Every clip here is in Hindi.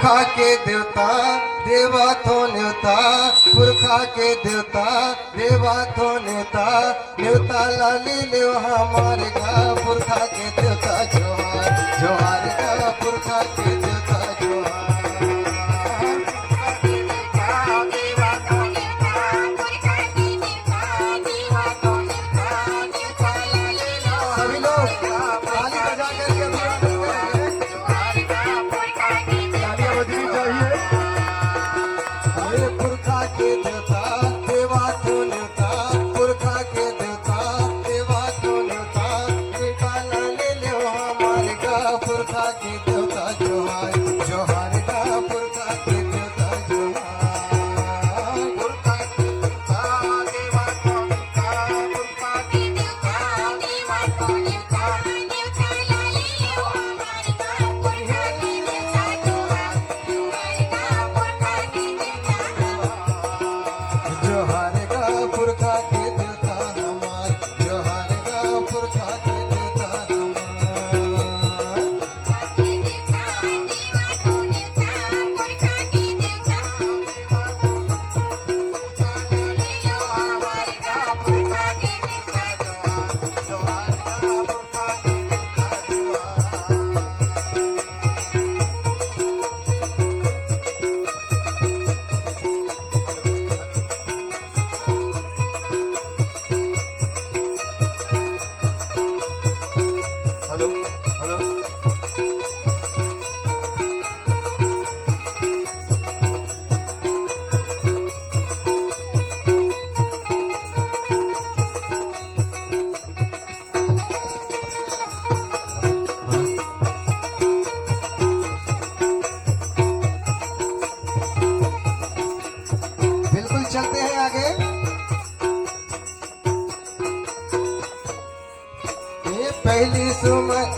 पुरखा के देवता देवा तो न्योता, पुरखा के देवता देवा तो न्योता, न्योता लाली ले हमारे का पुरखा के देवता जोहार जोहार का पुरखा के देवता जोहार। सभी लोग ताली बजा करके तालियां बजनी चाहिए। पुरखा के देवता देवा तो न्योता, पुरखा के देवता देवा तो न्योता, निकाला ले लो हमारे का पुरखा के देवता जोहार जोहार का पुरखा के देवता जोहार। पुरखा के देवता देवा तो न्योता, पुरखा के देवता देवा तो न्योता, न्योता ला ले लो हमारे का पुरखा के देवता जोहार जोहार का पुरखा के देवता जोहार का पुरखा के देवता हमार, जोहार का पुरखा के देवता हेलो हेलो। बिल्कुल चलते हैं आगे। ये पहली सुमन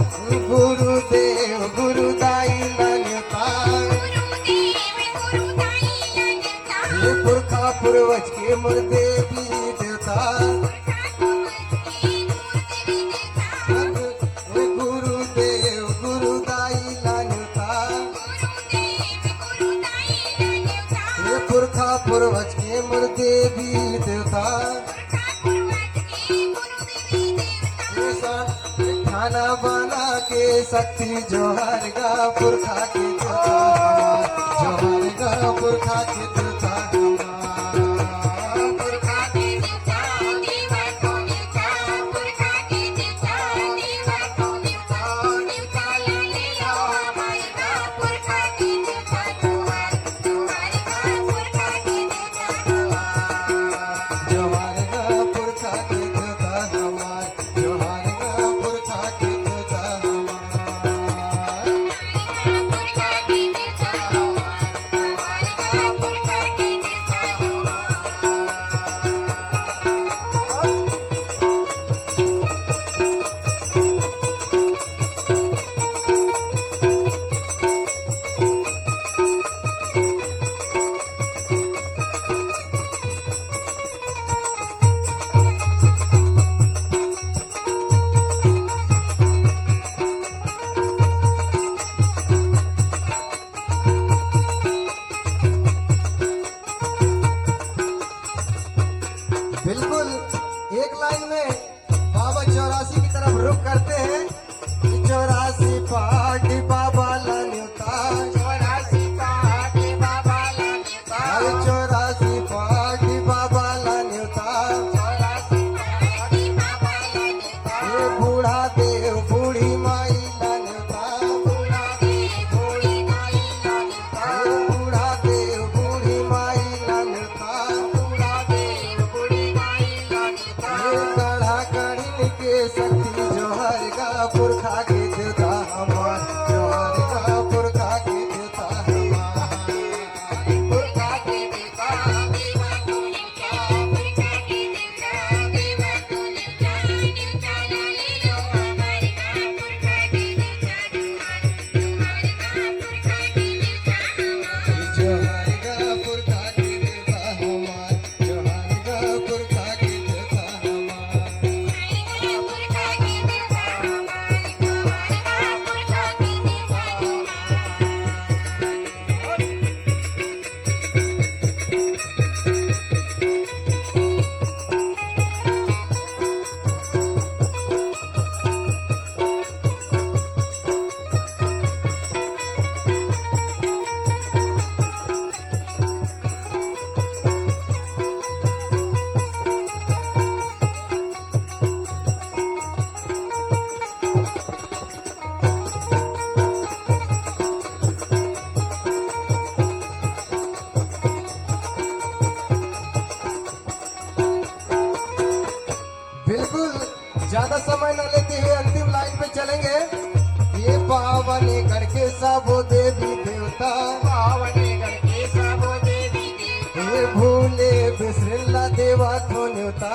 गुरुदेव गुरुदाई न्योता, ये पुरखा पूर्वज के मुर्देवी देवता, ये गुरुदेव गुरुदाई न्योता, ये पुरखा पूर्वज के मुर्देवी देवता, खाना बना के शक्ति जोहार का पुरखा के देवता हमार, जोहार का पुरखा के देवता हमार। पुरखा के देवता देवा तो न्योता, पुरखा के देवता देवा तो न्योता, न्योता ला ले लो हमारे का पुरखा के देवता जोहार जोहार का पुरखा के देवता जोहार का पुरखा के देवता हमार, जोहार का पुरखा के देवता बिल्कुल एक लाइन में बाबा 84 की तरफ रुख करते हैं। 84 पार्टी बाबा ला न्योता, 84 पार्टी बाबा ला न्योता, 84 पार्टी बाबा ला न्योता, 84 पार्टी बाबा ला न्योता, ये बूढ़ा देव बूढ़ी माई ला न्योता, बूढ़ा देव बूढ़ी माई ला न्योता, बूढ़ा देव बूढ़ी माई ला न्योता, बूढ़ा देव बूढ़ी माई ला न्योता, ये गढ़ा कढ़िन के शक्ति जोहर का पुरखा के देवता हमार, जोहर का पुरखा के देवता हमार। पुरखा के देवता देवा तो न्योता, पुरखा के देवता देवा तो न्योता, न्योता ला ले लो हमारे का पुरखा के देवता जोहार जोहार का पुरखा के देवता हमार, जोहार का पुरखा के देवता हमार, जोहार का पुरखा के देवता हमार। ज्यादा समय न लेते हुए अंतिम लाइन पे चलेंगे। ये पावन गढ़ के सबो देवी देवता, हे भूले बिसरिल्ला देवा तो न्योता,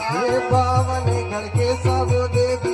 हे पावन गढ़ के सबो देवी